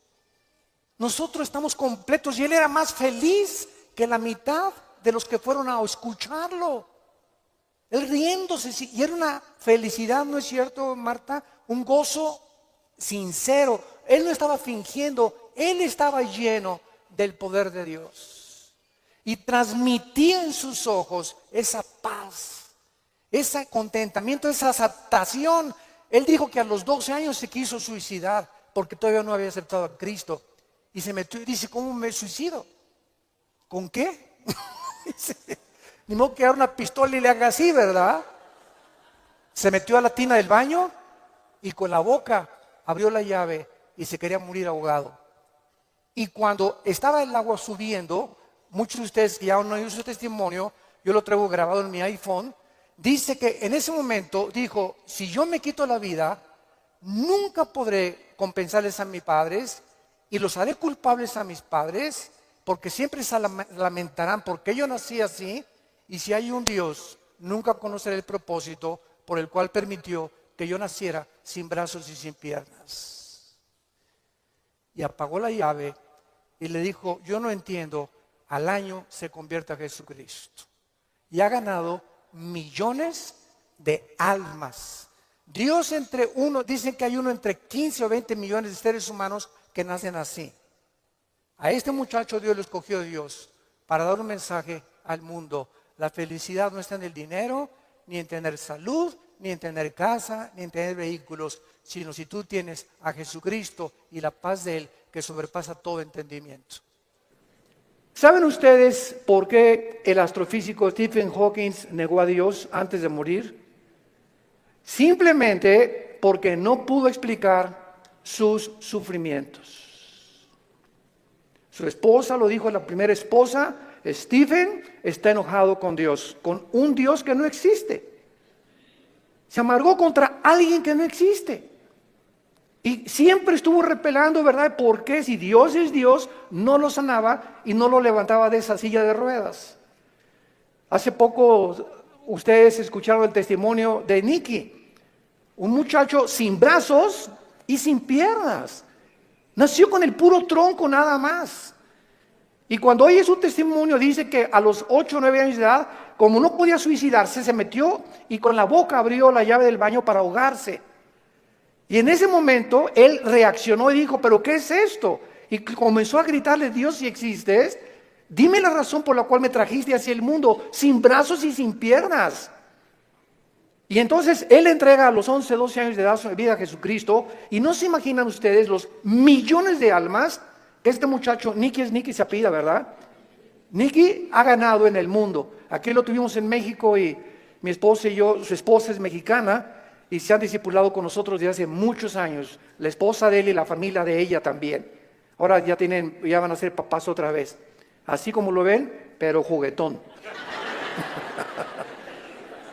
Nosotros estamos completos y él era más feliz que la mitad de los que fueron a escucharlo. Él riéndose, y era una felicidad, ¿no es cierto, Marta? Un gozo sincero. Él no estaba fingiendo, él estaba lleno del poder de Dios. Y transmitía en sus ojos esa paz, ese contentamiento, esa aceptación. Él dijo que a los 12 años se quiso suicidar porque todavía no había aceptado a Cristo. Y se metió y dice, ¿cómo me suicido? ¿Con qué? Ni modo que agarre una pistola y le haga así, ¿verdad? Se metió a la tina del baño y con la boca abrió la llave y se quería morir ahogado. Y cuando estaba el agua subiendo, muchos de ustedes que ya no oído su testimonio, yo lo traigo grabado en mi iPhone, dice que en ese momento dijo, si yo me quito la vida, nunca podré compensarles a mis padres y los haré culpables a mis padres, porque siempre se lamentarán porque yo nací así, y si hay un Dios, nunca conoceré el propósito por el cual permitió que yo naciera sin brazos y sin piernas. Y apagó la llave y le dijo, yo no entiendo, al año se convierte a Jesucristo. Y ha ganado millones de almas. Dios entre uno, dicen que hay uno entre 15 o 20 millones de seres humanos que nacen así. A este muchacho Dios lo escogió Dios para dar un mensaje al mundo. La felicidad no está en el dinero, ni en tener salud, ni en tener casa, ni en tener vehículos, sino si tú tienes a Jesucristo y la paz de Él que sobrepasa todo entendimiento. ¿Saben ustedes por qué el astrofísico Stephen Hawking negó a Dios antes de morir? Simplemente porque no pudo explicar sus sufrimientos. Su esposa lo dijo, la primera esposa, Stephen está enojado con Dios, con un Dios que no existe. Se amargó contra alguien que no existe. Y siempre estuvo repelando, ¿verdad? ¿Por qué? Si Dios es Dios, no lo sanaba y no lo levantaba de esa silla de ruedas. Hace poco ustedes escucharon el testimonio de Nicky, un muchacho sin brazos y sin piernas. Nació con el puro tronco nada más. Y cuando oye su testimonio dice que a los 8 o 9 años de edad, como no podía suicidarse, se metió y con la boca abrió la llave del baño para ahogarse. Y en ese momento él reaccionó y dijo, ¿pero qué es esto? Y comenzó a gritarle, Dios, si existes, dime la razón por la cual me trajiste hacia el mundo, sin brazos y sin piernas. Y entonces él entrega a los 11, 12 años de edad su vida a Jesucristo. Y no se imaginan ustedes los millones de almas que este muchacho, Nicky se apellida, ¿verdad? Nicky ha ganado en el mundo. Aquí lo tuvimos en México y mi esposa y yo, su esposa es mexicana y se han discipulado con nosotros desde hace muchos años. La esposa de él y la familia de ella también. Ahora ya van a ser papás otra vez. Así como lo ven, pero juguetón.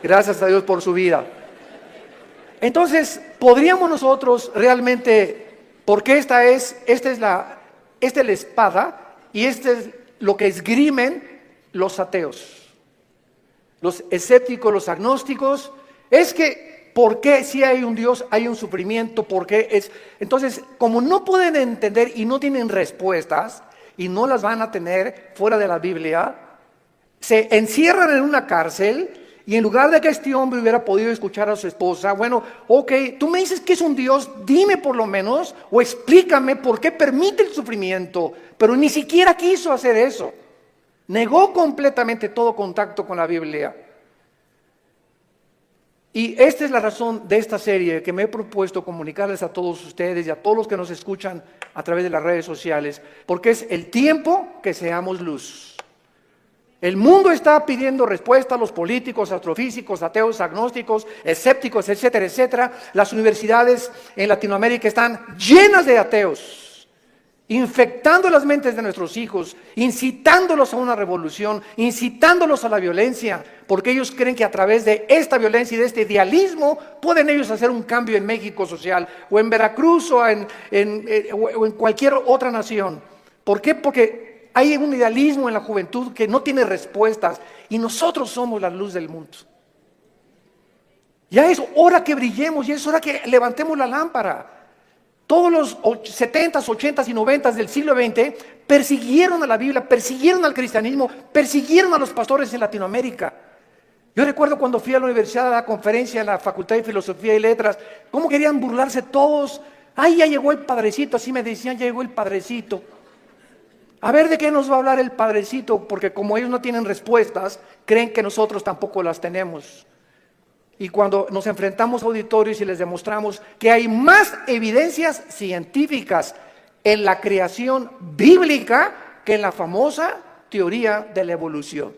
Gracias a Dios por su vida. Entonces, podríamos nosotros realmente, porque esta es la espada y este es lo que esgrimen los ateos, los escépticos, los agnósticos, es que ¿por qué si hay un Dios hay un sufrimiento? ¿Por qué es? Entonces, como no pueden entender y no tienen respuestas y no las van a tener fuera de la Biblia, se encierran en una cárcel. Y en lugar de que este hombre hubiera podido escuchar a su esposa, bueno, ok, tú me dices que es un Dios, dime por lo menos, o explícame por qué permite el sufrimiento. Pero ni siquiera quiso hacer eso. Negó completamente todo contacto con la Biblia. Y esta es la razón de esta serie que me he propuesto comunicarles a todos ustedes y a todos los que nos escuchan a través de las redes sociales, porque es el tiempo que seamos luz. El mundo está pidiendo respuesta a los políticos, astrofísicos, ateos, agnósticos, escépticos, etcétera, etcétera. Las universidades en Latinoamérica están llenas de ateos. infectando las mentes de nuestros hijos, incitándolos a una revolución, incitándolos a la violencia, porque ellos creen que a través de esta violencia y de este idealismo pueden ellos hacer un cambio en México social, o en Veracruz, o en cualquier otra nación. ¿Por qué? Porque hay un idealismo en la juventud que no tiene respuestas, y nosotros somos la luz del mundo. Ya es hora que brillemos, ya es hora que levantemos la lámpara. Todos los 70s, 80s y 90s del siglo XX persiguieron a la Biblia, persiguieron al cristianismo, persiguieron a los pastores en Latinoamérica. Yo recuerdo cuando fui a la universidad a la conferencia en la Facultad de Filosofía y Letras, cómo querían burlarse todos. Ay, ya llegó el padrecito, así me decían, ya llegó el padrecito. A ver de qué nos va a hablar el padrecito, porque como ellos no tienen respuestas, creen que nosotros tampoco las tenemos. Y cuando nos enfrentamos a auditorios y les demostramos que hay más evidencias científicas en la creación bíblica que en la famosa teoría de la evolución.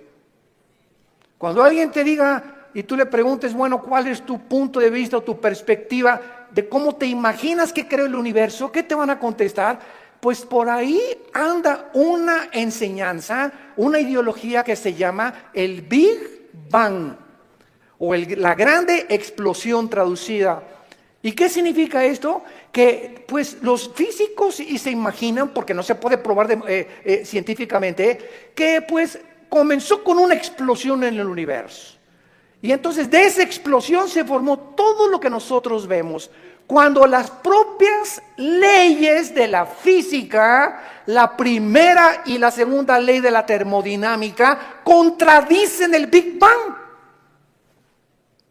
Cuando alguien te diga y tú le preguntes, bueno, ¿cuál es tu punto de vista o tu perspectiva de cómo te imaginas que creó el universo? ¿Qué te van a contestar? Pues por ahí anda una enseñanza, una ideología que se llama el Big Bang, o la grande explosión traducida. ¿Y qué significa esto? Que pues los físicos y se imaginan, porque no se puede probar científicamente, que pues comenzó con una explosión en el universo. Y entonces de esa explosión se formó todo lo que nosotros vemos. Cuando las propias leyes de la física, la primera y la segunda ley de la termodinámica, contradicen el Big Bang.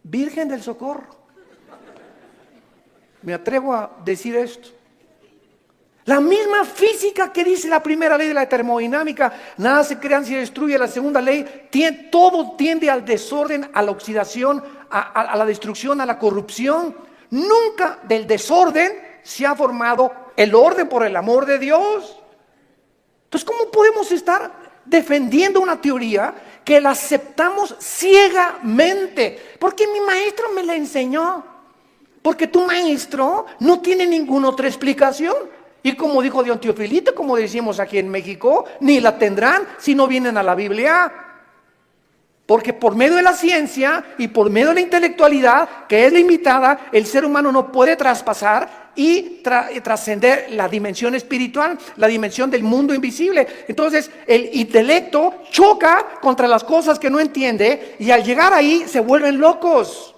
Virgen del Socorro. Me atrevo a decir esto. La misma física que dice la primera ley de la termodinámica, nada se crea ni se destruye. La segunda ley, todo tiende al desorden, a la oxidación, a la destrucción, a la corrupción. Nunca del desorden se ha formado el orden, por el amor de Dios. Entonces, ¿cómo podemos estar defendiendo una teoría que la aceptamos ciegamente? Porque mi maestro me la enseñó. Porque tu maestro no tiene ninguna otra explicación. Y como dijo Don Teofilito, como decimos aquí en México, ni la tendrán si no vienen a la Biblia. Porque por medio de la ciencia y por medio de la intelectualidad, que es limitada, el ser humano no puede traspasar y trascender la dimensión espiritual, la dimensión del mundo invisible. Entonces el intelecto choca contra las cosas que no entiende y al llegar ahí se vuelven locos.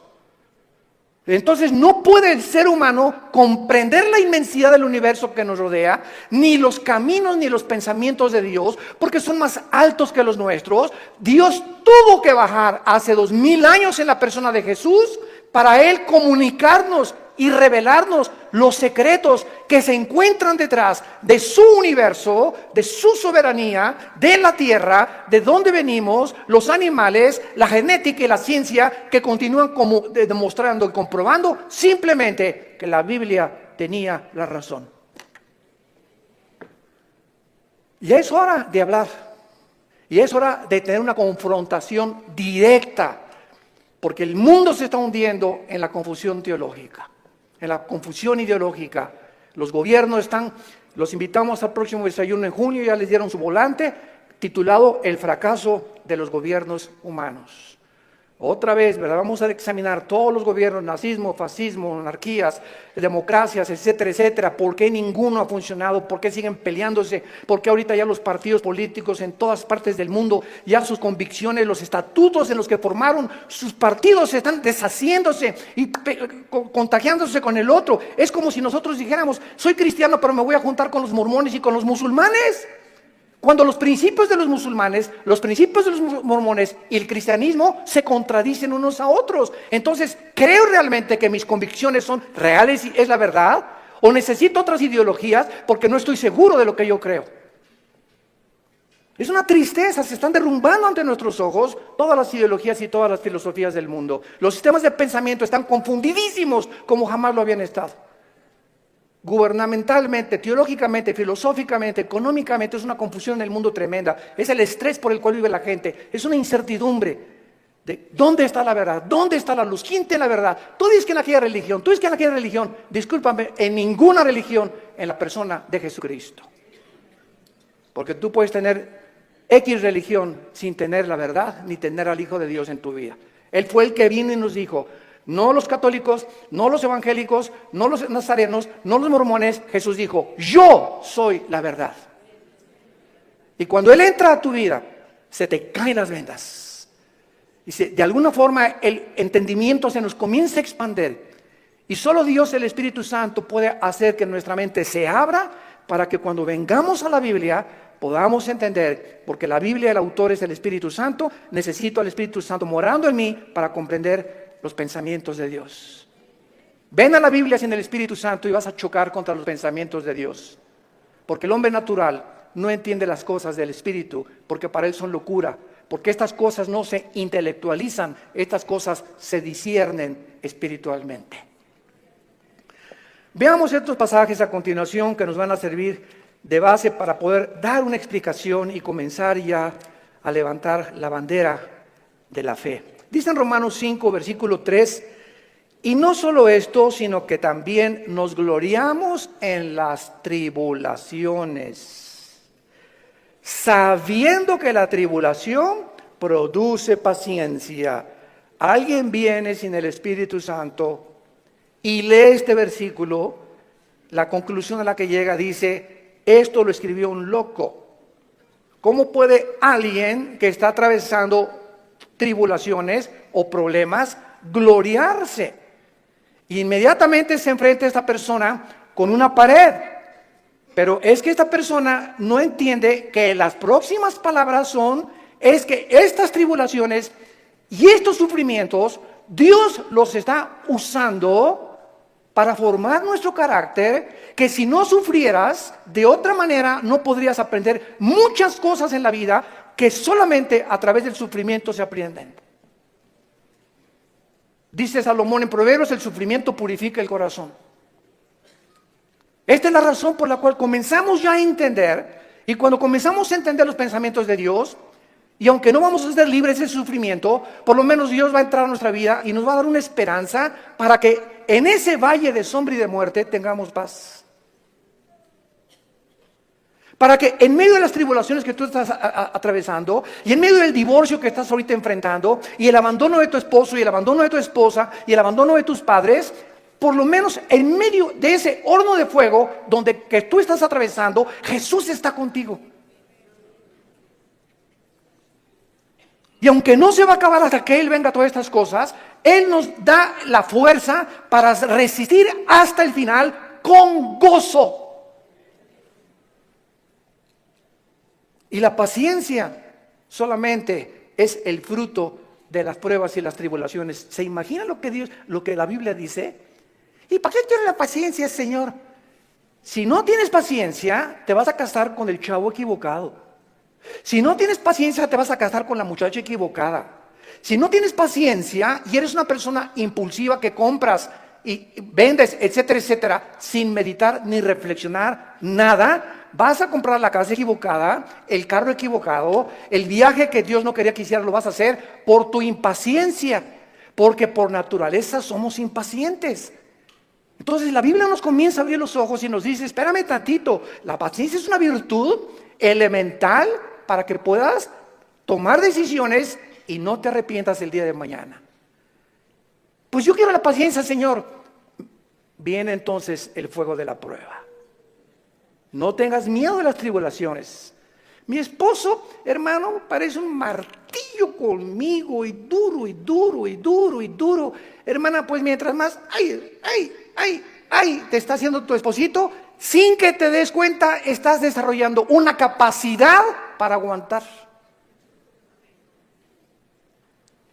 Entonces no puede el ser humano comprender la inmensidad del universo que nos rodea, ni los caminos ni los pensamientos de Dios, porque son más altos que los nuestros. Dios tuvo que bajar hace 2000 años en la persona de Jesús para Él comunicarnos y revelarnos los secretos que se encuentran detrás de su universo, de su soberanía, de la tierra, de dónde venimos, los animales, la genética y la ciencia, que continúan como demostrando y comprobando simplemente que la Biblia tenía la razón. Y es hora de hablar, y es hora de tener una confrontación directa, porque el mundo se está hundiendo en la confusión teológica, en la confusión ideológica. Los gobiernos los invitamos al próximo desayuno en junio, ya les dieron su volante titulado El fracaso de los gobiernos humanos. Otra vez, ¿verdad? Vamos a examinar todos los gobiernos, nazismo, fascismo, monarquías, democracias, etcétera, etcétera. ¿Por qué ninguno ha funcionado? ¿Por qué siguen peleándose? ¿Por qué ahorita ya los partidos políticos en todas partes del mundo, ya sus convicciones, los estatutos en los que formaron sus partidos están deshaciéndose y contagiándose con el otro? Es como si nosotros dijéramos, soy cristiano pero me voy a juntar con los mormones y con los musulmanes. Cuando los principios de los musulmanes, los principios de los mormones y el cristianismo se contradicen unos a otros. Entonces, ¿creo realmente que mis convicciones son reales y es la verdad? ¿O necesito otras ideologías porque no estoy seguro de lo que yo creo? Es una tristeza, se están derrumbando ante nuestros ojos todas las ideologías y todas las filosofías del mundo. Los sistemas de pensamiento están confundidísimos como jamás lo habían estado. Gubernamentalmente, teológicamente, filosóficamente, económicamente, es una confusión en el mundo tremenda. Es el estrés por el cual vive la gente. Es una incertidumbre de dónde está la verdad, dónde está la luz, quién tiene la verdad. Tú dices que en aquella religión, tú dices que en aquella religión. Discúlpame, en ninguna religión, en la persona de Jesucristo. Porque tú puedes tener X religión sin tener la verdad, ni tener al Hijo de Dios en tu vida. Él fue el que vino y nos dijo, no los católicos, no los evangélicos, no los nazarenos, no los mormones. Jesús dijo, yo soy la verdad. Y cuando Él entra a tu vida, se te caen las vendas. Y de alguna forma el entendimiento se nos comienza a expandir. Y solo Dios, el Espíritu Santo, puede hacer que nuestra mente se abra para que cuando vengamos a la Biblia podamos entender, porque la Biblia, el autor es el Espíritu Santo, necesito al Espíritu Santo morando en mí para comprender los pensamientos de Dios. Ven a la Biblia sin el Espíritu Santo y vas a chocar contra los pensamientos de Dios. Porque el hombre natural no entiende las cosas del Espíritu, porque para él son locura. Porque estas cosas no se intelectualizan, estas cosas se disciernen espiritualmente. Veamos estos pasajes a continuación que nos van a servir de base para poder dar una explicación y comenzar ya a levantar la bandera de la fe. Dice en Romanos 5, versículo 3, y no solo esto, sino que también nos gloriamos en las tribulaciones, sabiendo que la tribulación produce paciencia. Alguien viene sin el Espíritu Santo y lee este versículo, la conclusión a la que llega dice, esto lo escribió un loco. ¿Cómo puede alguien que está atravesando tribulaciones o problemas gloriarse? Y inmediatamente se enfrenta a esta persona con una pared. Pero es que esta persona no entiende que las próximas palabras es que estas tribulaciones y estos sufrimientos, Dios los está usando para formar nuestro carácter, que si no sufrieras, de otra manera no podrías aprender muchas cosas en la vida que solamente a través del sufrimiento se aprenden. Dice Salomón en Proverbios, el sufrimiento purifica el corazón. Esta es la razón por la cual comenzamos ya a entender, y cuando comenzamos a entender los pensamientos de Dios, y aunque no vamos a ser libres de sufrimiento, por lo menos Dios va a entrar a nuestra vida y nos va a dar una esperanza para que en ese valle de sombra y de muerte tengamos paz. Para que en medio de las tribulaciones que tú estás atravesando y en medio del divorcio que estás ahorita enfrentando y el abandono de tu esposo y el abandono de tu esposa y el abandono de tus padres, por lo menos en medio de ese horno de fuego que tú estás atravesando, Jesús está contigo. Y aunque no se va a acabar hasta que Él venga a todas estas cosas, Él nos da la fuerza para resistir hasta el final con gozo. Y la paciencia solamente es el fruto de las pruebas y las tribulaciones. ¿Se imagina lo que la Biblia dice? ¿Y para qué quiere la paciencia, Señor? Si no tienes paciencia, te vas a casar con el chavo equivocado. Si no tienes paciencia, te vas a casar con la muchacha equivocada. Si no tienes paciencia y eres una persona impulsiva que compras y vendes, etcétera, etcétera, sin meditar ni reflexionar nada, vas a comprar la casa equivocada, el carro equivocado, el viaje que Dios no quería que hicieras lo vas a hacer por tu impaciencia, porque por naturaleza somos impacientes. Entonces la Biblia nos comienza a abrir los ojos y nos dice, espérame tantito, la paciencia es una virtud elemental para que puedas tomar decisiones y no te arrepientas el día de mañana. Pues yo quiero la paciencia, Señor. Viene entonces el fuego de la prueba. No tengas miedo de las tribulaciones. Mi esposo, hermano, parece un martillo conmigo y duro y duro y duro y duro. Hermana, pues mientras más, te está haciendo tu esposito, sin que te des cuenta, estás desarrollando una capacidad para aguantar.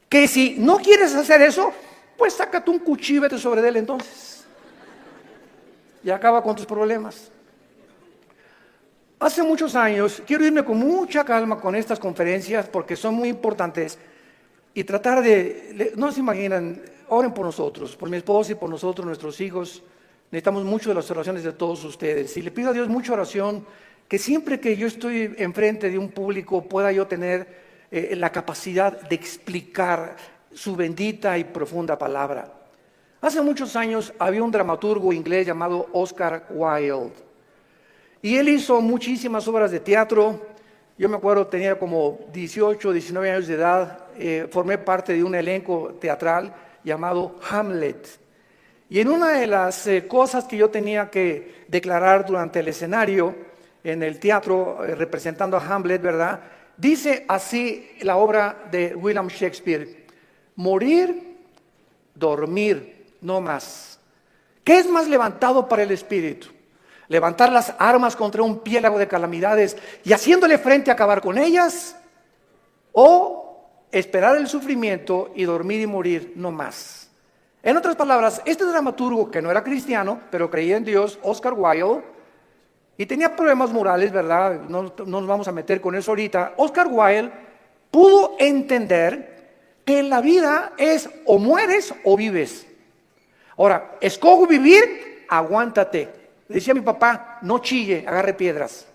Que si no quieres hacer eso, pues sácate un cuchillo y vete sobre él entonces. Y acaba con tus problemas. Hace muchos años, quiero irme con mucha calma con estas conferencias porque son muy importantes y tratar no se imaginan, oren por nosotros, por mi esposa y por nosotros, nuestros hijos. Necesitamos mucho de las oraciones de todos ustedes. Y le pido a Dios mucha oración, que siempre que yo estoy enfrente de un público pueda yo tener la capacidad de explicar su bendita y profunda palabra. Hace muchos años había un dramaturgo inglés llamado Oscar Wilde. Y él hizo muchísimas obras de teatro. Yo me acuerdo, tenía como 18, 19 años de edad. Formé parte de un elenco teatral llamado Hamlet. Y en una de las cosas que yo tenía que declarar durante el escenario, en el teatro, representando a Hamlet, ¿verdad? Dice así la obra de William Shakespeare: morir, dormir, no más. ¿Qué es más levantado para el espíritu? ¿Levantar las armas contra un piélago de calamidades y haciéndole frente a acabar con ellas? ¿O esperar el sufrimiento y dormir y morir no más? En otras palabras, este dramaturgo, que no era cristiano, pero creía en Dios, Oscar Wilde, y tenía problemas morales, ¿verdad? No nos vamos a meter con eso ahorita. Oscar Wilde pudo entender que en la vida es o mueres o vives. Ahora, escojo vivir, aguántate. Decía mi papá, no chille, agarre piedras.